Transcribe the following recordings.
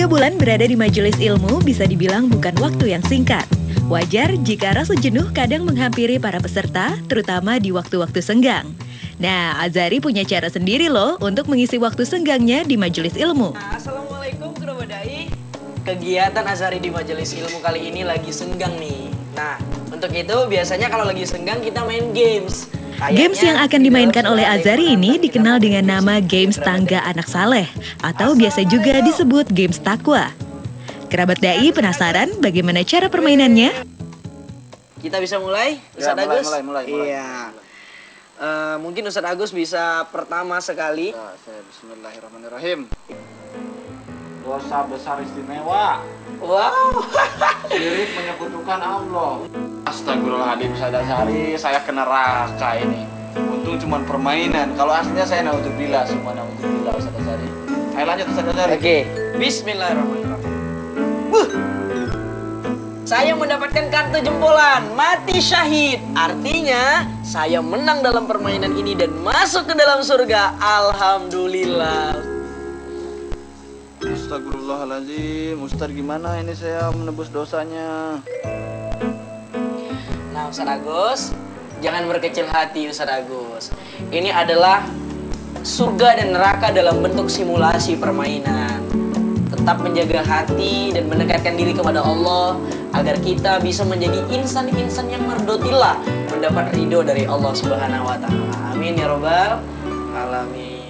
3 bulan berada di majelis ilmu bisa dibilang bukan waktu yang singkat. Wajar jika rasa jenuh kadang menghampiri para peserta, terutama di waktu-waktu senggang. Nah, Azari punya cara sendiri loh untuk mengisi waktu senggangnya di majelis ilmu. Assalamualaikum kerabat dai. Kegiatan Azari di majelis ilmu kali ini lagi senggang nih. Nah, untuk itu biasanya kalau lagi senggang kita main games. Games yang akan dimainkan oleh Azari ini dikenal dengan nama Games Tangga Anak Saleh atau biasa juga disebut Games Takwa. Kerabat dai penasaran bagaimana cara permainannya? Kita bisa mulai, Ustadz Ya, Agus? mulai. Iya. Mungkin Ustadz Agus bisa pertama sekali. Ya, saya bismillahirrahmanirrahim. Dosa besar istimewa. Wow. Syirik menyekutukan Allah. Astagfirullahaladzim, Sadasari, saya kena neraka ini. Untung cuma permainan. Kalau aslinya saya naudzubillah, semua naudzubillah, Sadasari. Ayo lanjut, Sadasari. Oke, bismillahirrahmanirrahim. Saya mendapatkan kartu jempolan, mati syahid. Artinya, saya menang dalam permainan ini dan masuk ke dalam surga. Alhamdulillah. Astagfirullahaladzim, Ustadz gimana ini saya menebus dosanya? Nah, Ustadz Agus, jangan berkecil hati Ustadz Agus. Ini adalah surga dan neraka dalam bentuk simulasi permainan. Tetap menjaga hati dan mendekatkan diri kepada Allah agar kita bisa menjadi insan-insan yang mardotillah, mendapat ridho dari Allah Subhanahu wa taala. Amin ya rabbal alamin.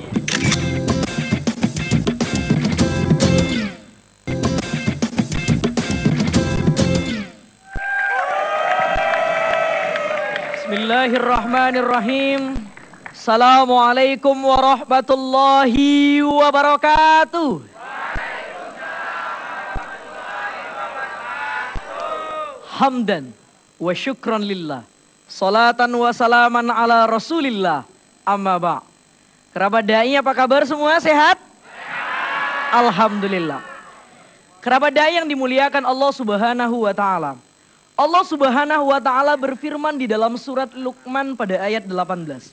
Bismillahirrahmanirrahim. Assalamualaikum warahmatullahi wabarakatuh. Hamdan wa syukran lillah. Salatan wa salaman ala rasulillah. Amma ba'. Kerabat dai apa kabar semua? Sehat? Alhamdulillah. Kerabat dai yang dimuliakan Allah Subhanahu wa taala. Allah Subhanahu wa taala berfirman di dalam surat Luqman pada ayat 18.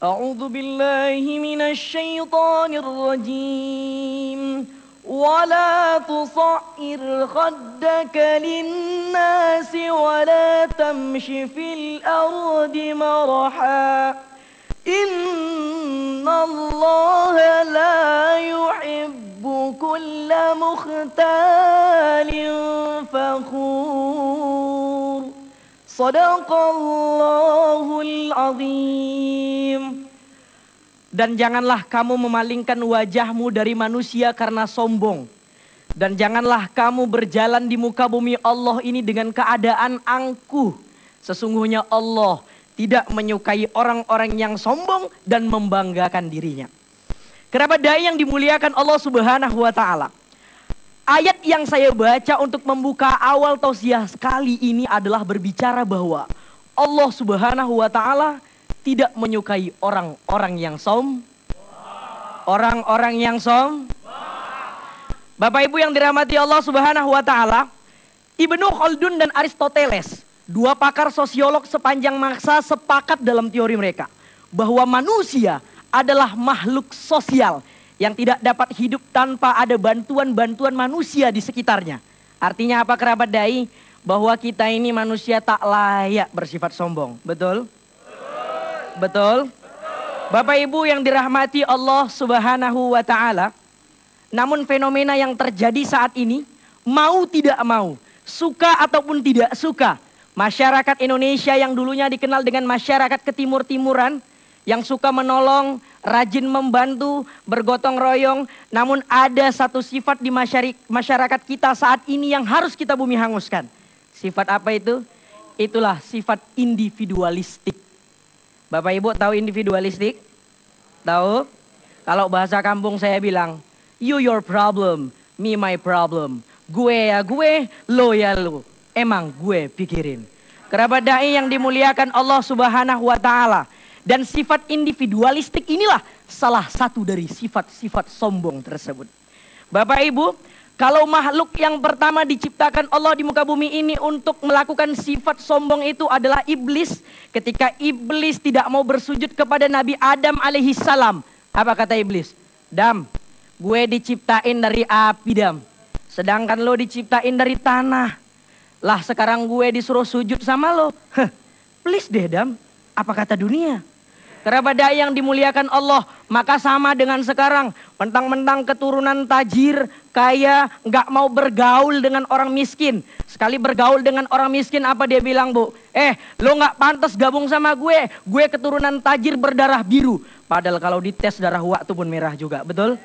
A'udzu billahi minasy syaithanir rajim. ولا تصعر خدك للناس ولا تمش في الأرض مرحا إن الله لا يحب كل مختال فخور صدق الله العظيم. Dan janganlah kamu memalingkan wajahmu dari manusia karena sombong. Dan janganlah kamu berjalan di muka bumi Allah ini dengan keadaan angkuh. Sesungguhnya Allah tidak menyukai orang-orang yang sombong dan membanggakan dirinya. Kerabat dai yang dimuliakan Allah Subhanahu wa taala. Ayat yang saya baca untuk membuka awal tausiah kali ini adalah berbicara bahwa Allah Subhanahu wa taala tidak menyukai orang-orang yang orang-orang yang Bapak Ibu yang dirahmati Allah Subhanahu wa taala, Ibnu Khaldun dan Aristoteles, dua pakar sosiolog sepanjang masa sepakat dalam teori mereka bahwa manusia adalah makhluk sosial yang tidak dapat hidup tanpa ada bantuan-bantuan manusia di sekitarnya. Artinya apa kerabat dai? Bahwa kita ini manusia tak layak bersifat sombong. Betul? Betul? Bapak Ibu yang dirahmati Allah Subhanahu wa taala, namun fenomena yang terjadi saat ini, mau tidak mau, suka ataupun tidak suka, masyarakat Indonesia yang dulunya dikenal dengan masyarakat ketimur-timuran, yang suka menolong, rajin membantu, bergotong royong, namun ada satu sifat di masyarakat kita saat ini yang harus kita bumi hanguskan. Sifat apa itu? Itulah sifat individualistik. Bapak Ibu tahu individualistik? Tahu? Kalau bahasa kampung saya bilang, you your problem, me my problem. Gue ya gue, lo ya lo. Emang gue pikirin. Kerabat dai yang dimuliakan Allah Subhanahu wa taala. Dan sifat individualistik inilah salah satu dari sifat-sifat sombong tersebut. Bapak Ibu, kalau makhluk yang pertama diciptakan Allah di muka bumi ini untuk melakukan sifat sombong itu adalah iblis. Ketika iblis tidak mau bersujud kepada Nabi Adam alaihi salam. Apa kata iblis? Dam, Gue diciptain dari api, Dam. Sedangkan lo diciptain dari tanah. Lah sekarang gue disuruh sujud sama lo. Please deh, Dam. Apa kata dunia? Kerabat dai yang dimuliakan Allah, maka sama dengan sekarang. Mentang-mentang keturunan tajir, kaya, nggak mau bergaul dengan orang miskin. Sekali bergaul dengan orang miskin, apa dia bilang, Bu? Lo nggak pantas gabung sama gue. Gue keturunan tajir berdarah biru. Padahal kalau dites darah waktu pun merah juga, betul?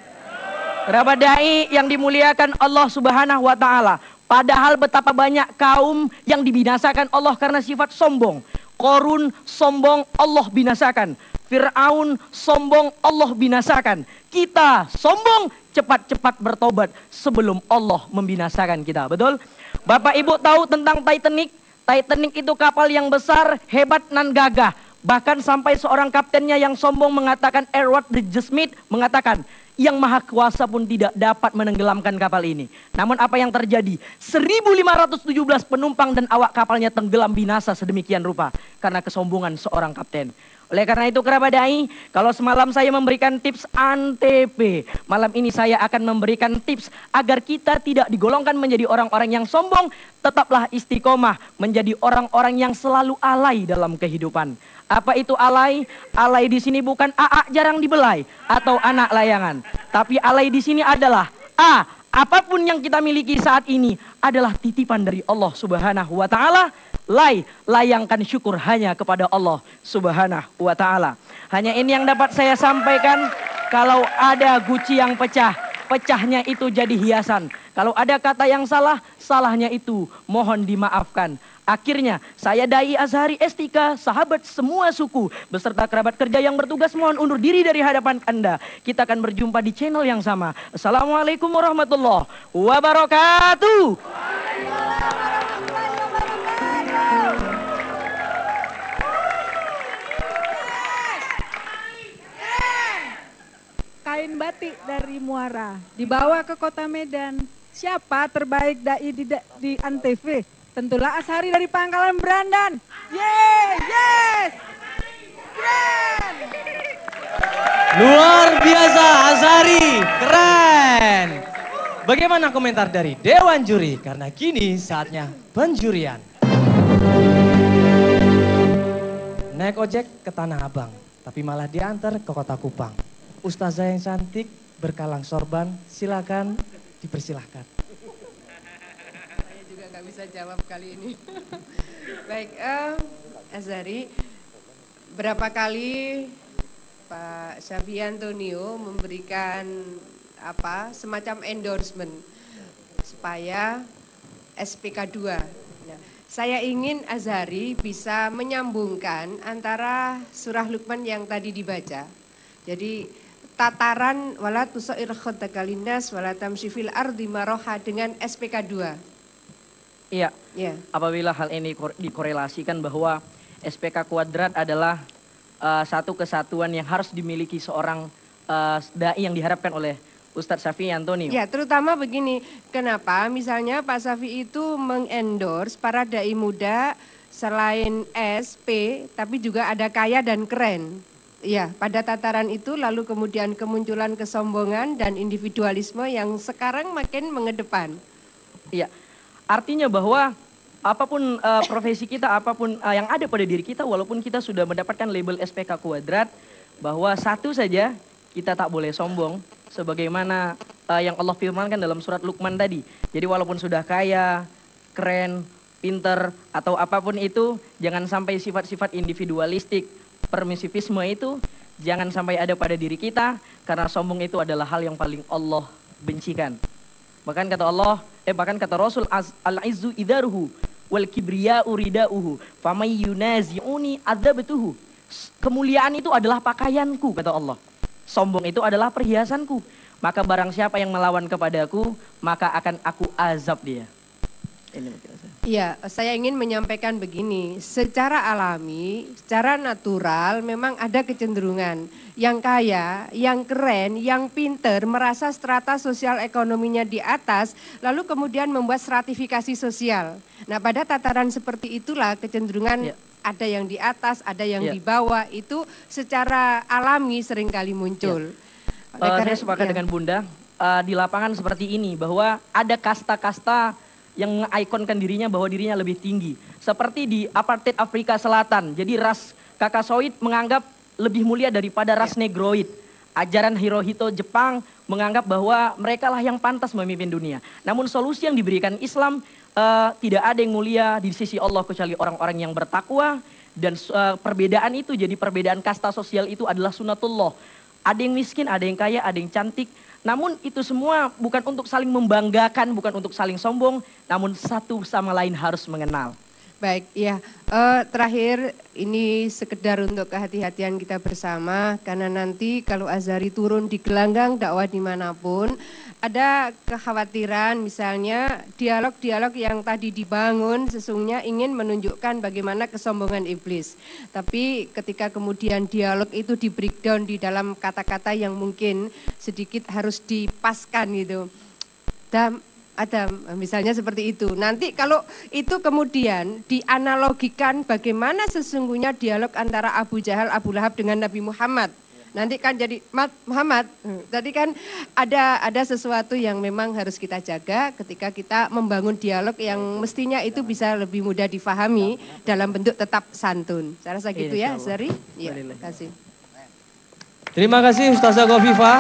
Kerabat dai yang dimuliakan Allah Subhanahu wa Ta'ala. Padahal betapa banyak kaum yang dibinasakan Allah karena sifat sombong. Korun sombong, Allah binasakan. Fir'aun sombong, Allah binasakan. Kita sombong, cepat-cepat bertobat sebelum Allah membinasakan kita. Betul? Bapak Ibu tahu tentang Titanic? Titanic itu kapal yang besar, hebat nan gagah. Bahkan sampai seorang kaptennya yang sombong mengatakan, Edward de Smith mengatakan, yang maha kuasa pun tidak dapat menenggelamkan kapal ini. Namun apa yang terjadi? 1.517 penumpang dan awak kapalnya tenggelam binasa sedemikian rupa. Karena kesombongan seorang kapten. Oleh karena itu kerabat dai, kalau semalam saya memberikan tips antp, malam ini saya akan memberikan tips agar kita tidak digolongkan menjadi orang-orang yang sombong, tetaplah istiqomah menjadi orang-orang yang selalu alay dalam kehidupan. Apa itu alay? Alay di sini bukan AA jarang dibelai atau anak layangan, tapi alay di sini adalah apapun yang kita miliki saat ini adalah titipan dari Allah Subhanahu wa Ta'ala. Layangkan syukur hanya kepada Allah Subhanahu wa Ta'ala. Hanya ini yang dapat saya sampaikan. Kalau ada guci yang pecah, pecahnya itu jadi hiasan. Kalau ada kata yang salah, salahnya itu mohon dimaafkan. Akhirnya saya Dai Azhari S3, sahabat semua suku, beserta kerabat kerja yang bertugas mohon undur diri dari hadapan Anda. Kita akan berjumpa di channel yang sama. Assalamualaikum warahmatullahi wabarakatuh. Kain batik dari Muara dibawa ke kota Medan. Siapa terbaik dai di Antv? Tentulah Azhari dari Pangkalan Berandan. Yes! Keren! Luar biasa Azhari, keren. Bagaimana komentar dari Dewan Juri? Karena kini saatnya penjurian. Naik ojek ke Tanah Abang, tapi malah diantar ke Kota Kupang. Ustazah yang cantik berkalang sorban, silakan dipersilahkan. Nggak bisa jawab kali ini. Baik, Azhari, berapa kali Pak Syafi'i Antonio memberikan semacam endorsement supaya SPK 2. Nah, saya ingin Azhari bisa menyambungkan antara surah Luqman yang tadi dibaca. Jadi tataran wala tusair khaddaka linnas wala tamshi fil ardi maraha dengan SPK 2. Iya, Yeah. apabila hal ini dikorelasikan bahwa SPK kuadrat adalah satu kesatuan yang harus dimiliki seorang dai yang diharapkan oleh Ustadz Syafi'i Antonio. Ya, terutama begini, kenapa misalnya Pak Syafi'i itu mengendorse para dai muda selain SP, tapi juga ada kaya dan keren. Ya, pada tataran itu lalu kemudian kemunculan kesombongan dan individualisme yang sekarang makin mengedepan. Iya. Artinya bahwa apapun profesi kita, apapun yang ada pada diri kita, walaupun kita sudah mendapatkan label SPK kuadrat, bahwa satu saja kita tak boleh sombong, sebagaimana yang Allah firmankan dalam surat Luqman tadi. Jadi walaupun sudah kaya, keren, pinter, atau apapun itu, jangan sampai sifat-sifat individualistik, permisivisme itu, jangan sampai ada pada diri kita, karena sombong itu adalah hal yang paling Allah bencikan. Bahkan kata Allah, bahkan kata Rasul, al-izzu idaruhu wal kibriya'u rida'uhu famay yunazi'uni adzabtuhu. Kemuliaan itu adalah pakaianku, kata Allah. Sombong itu adalah perhiasanku. Maka barang siapa yang melawan kepadaku, maka akan aku azab dia. Ini mungkin saya. Iya, saya ingin menyampaikan begini, secara alami, secara natural memang ada kecenderungan yang kaya, yang keren, yang pinter, merasa strata sosial ekonominya di atas, lalu kemudian membuat stratifikasi sosial. Nah, pada tataran seperti itulah kecenderungan ada yang di atas, ada yang di bawah, itu secara alami seringkali muncul. Saya sepakat dengan Bunda, di lapangan seperti ini, bahwa ada kasta-kasta yang mengikonkan dirinya bahwa dirinya lebih tinggi. Seperti di apartheid Afrika Selatan, jadi ras Kakasoid menganggap lebih mulia daripada ras Negroid. Ajaran Hirohito Jepang menganggap bahwa mereka lah yang pantas memimpin dunia. Namun solusi yang diberikan Islam, tidak ada yang mulia di sisi Allah kecuali orang-orang yang bertakwa. Dan perbedaan itu, jadi perbedaan kasta sosial itu adalah sunatullah. Ada yang miskin, ada yang kaya, ada yang cantik. Namun itu semua bukan untuk saling membanggakan, bukan untuk saling sombong. Namun satu sama lain harus mengenal. Baik, ya. Terakhir ini sekedar untuk kehati-hatian kita bersama, karena nanti kalau Azhari turun di gelanggang dakwah dimanapun, ada kekhawatiran misalnya dialog-dialog yang tadi dibangun sesungguhnya ingin menunjukkan bagaimana kesombongan iblis. Tapi ketika kemudian dialog itu di breakdown di dalam kata-kata yang mungkin sedikit harus dipaskan gitu. Ada misalnya seperti itu. Nanti kalau itu kemudian dianalogikan bagaimana sesungguhnya dialog antara Abu Jahal, Abu Lahab dengan Nabi Muhammad. Nanti kan jadi Muhammad. Tadi kan ada sesuatu yang memang harus kita jaga ketika kita membangun dialog yang mestinya itu bisa lebih mudah difahami dalam bentuk tetap santun. Saya rasa gitu ya, Azhari. Iya, terima kasih. Terima kasih Ustazah Khofifah.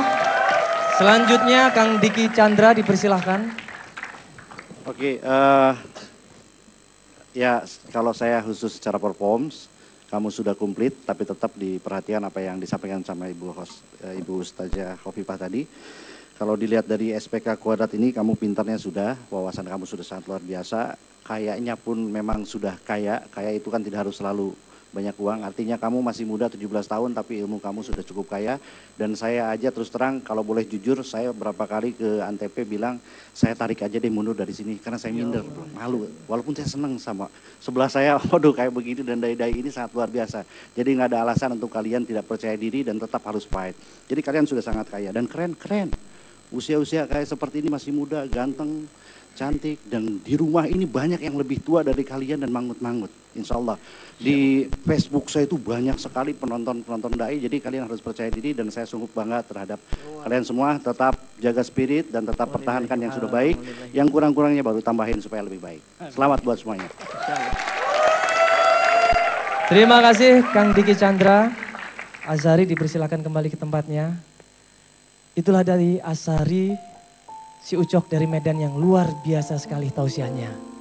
Selanjutnya Kang Diki Chandra dipersilahkan. Oke, ya kalau saya khusus secara performs, kamu sudah komplit, tapi tetap diperhatikan apa yang disampaikan sama Ibu Ustazah Khofifah tadi. Kalau dilihat dari SPK Kuadrat ini, kamu pintarnya sudah, wawasan kamu sudah sangat luar biasa, kayaknya pun memang sudah kaya itu kan tidak harus selalu banyak uang, artinya kamu masih muda 17 tahun tapi ilmu kamu sudah cukup kaya. Dan saya aja terus terang kalau boleh jujur, saya berapa kali ke Antv bilang saya tarik aja deh mundur dari sini karena saya minder, malu. Walaupun saya senang sama sebelah saya, waduh kayak begini dan dai-dai ini sangat luar biasa. Jadi nggak ada alasan untuk kalian tidak percaya diri dan tetap harus fight. Jadi kalian sudah sangat kaya dan keren. Usia-usia kayak seperti ini masih muda, ganteng, cantik, dan di rumah ini banyak yang lebih tua dari kalian dan mangut-mangut, insya Allah. Di Facebook saya itu banyak sekali penonton dai, jadi kalian harus percaya diri dan saya sungguh bangga terhadap kalian semua. Tetap jaga spirit dan tetap pertahankan yang sudah baik, yang kurang-kurangnya baru tambahin supaya lebih baik. Selamat buat semuanya. Terima kasih Kang Diki Chandra. Azhari dipersilakan kembali ke tempatnya. Itulah dari Azhari si Ucok dari Medan yang luar biasa sekali tausiahnya.